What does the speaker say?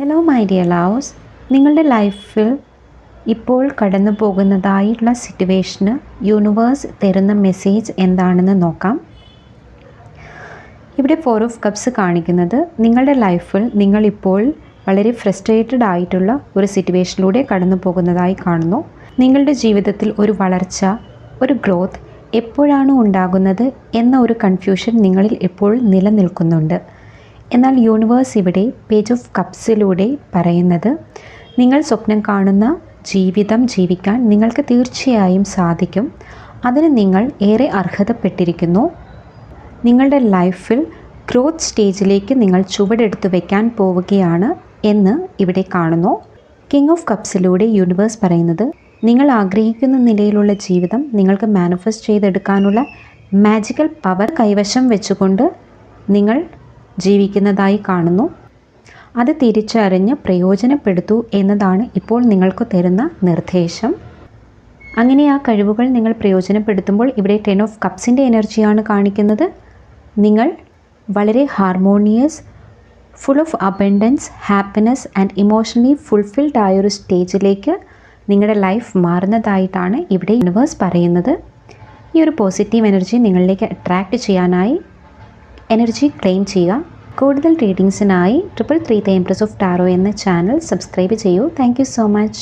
Hello my dear loves, നിങ്ങളുടെ ലൈഫിൽ ഇപ്പോൾ കടന്നു പോകുന്നതായിട്ടുള്ള സിറ്റുവേഷന് യൂണിവേഴ്സ് തരുന്ന മെസ്സേജ് എന്താണെന്ന് നോക്കാം. ഇവിടെ 4 ഓഫ് കപ്സ് കാണിക്കുന്നത് നിങ്ങളുടെ ലൈഫിൽ നിങ്ങളിപ്പോൾ വളരെ ഫ്രസ്ട്രേറ്റഡ് ആയിട്ടുള്ള ഒരു സിറ്റുവേഷനിലൂടെ കടന്നു പോകുന്നതായി കാണുന്നു. നിങ്ങളുടെ ജീവിതത്തിൽ ഒരു വളർച്ച, ഒരു ഗ്രോത്ത് എപ്പോഴാണ് ഉണ്ടാകുന്നത് എന്ന ഒരു കൺഫ്യൂഷൻ നിങ്ങളിൽ ഇപ്പോൾ നിലനിൽക്കുന്നുണ്ട്. എന്നാൽ യൂണിവേഴ്സ് ഇവിടെ പേജ് ഓഫ് കപ്സിലൂടെ പറയുന്നത്, നിങ്ങൾ സ്വപ്നം കാണുന്ന ജീവിതം ജീവിക്കാൻ നിങ്ങൾക്ക് തീർച്ചയായും സാധിക്കും. അതിന് നിങ്ങൾ ഏറെ അർഹതപ്പെട്ടിരിക്കുന്നു. നിങ്ങളുടെ ലൈഫിൽ ഗ്രോത്ത് സ്റ്റേജിലേക്ക് നിങ്ങൾ ചുവടെടുത്ത് വയ്ക്കാൻ പോവുകയാണ് എന്ന് ഇവിടെ കാണുന്നു. കിങ് ഓഫ് കപ്സിലൂടെ യൂണിവേഴ്സ് പറയുന്നത്, നിങ്ങൾ ആഗ്രഹിക്കുന്ന നിലയിലുള്ള ജീവിതം നിങ്ങൾക്ക് മാനിഫെസ്റ്റ് ചെയ്തെടുക്കാനുള്ള മാജിക്കൽ പവർ കൈവശം വെച്ചുകൊണ്ട് നിങ്ങൾ ജീവിക്കുന്നതായി കാണുന്നു. അത് തിരിച്ചറിഞ്ഞ് പ്രയോജനപ്പെടുത്തൂ എന്നതാണ് ഇപ്പോൾ നിങ്ങൾക്ക് തരുന്ന നിർദ്ദേശം. അങ്ങനെ ആ കഴിവുകൾ നിങ്ങൾ പ്രയോജനപ്പെടുത്തുമ്പോൾ ഇവിടെ 10 ഓഫ് കപ്സിൻ്റെ എനർജിയാണ് കാണിക്കുന്നത്. നിങ്ങൾ വളരെ harmonious, full of abundance, happiness and emotionally fulfilled ആയൊരു സ്റ്റേജിലേക്ക് നിങ്ങളുടെ ലൈഫ് മാറുന്നതായിട്ടാണ് ഇവിടെ യൂണിവേഴ്സ് പറയുന്നത്. ഈ ഒരു പോസിറ്റീവ് എനർജി നിങ്ങളിലേക്ക് അട്രാക്റ്റ് ചെയ്യാനായി എനർജി ക്ലെയിം ചെയ്യുക. കൂടുതൽ റീഡിങ്സിനായി 333 The Empress of Tarot എന്ന ചാനൽ സബ്സ്ക്രൈബ് ചെയ്യൂ. Thank you so much.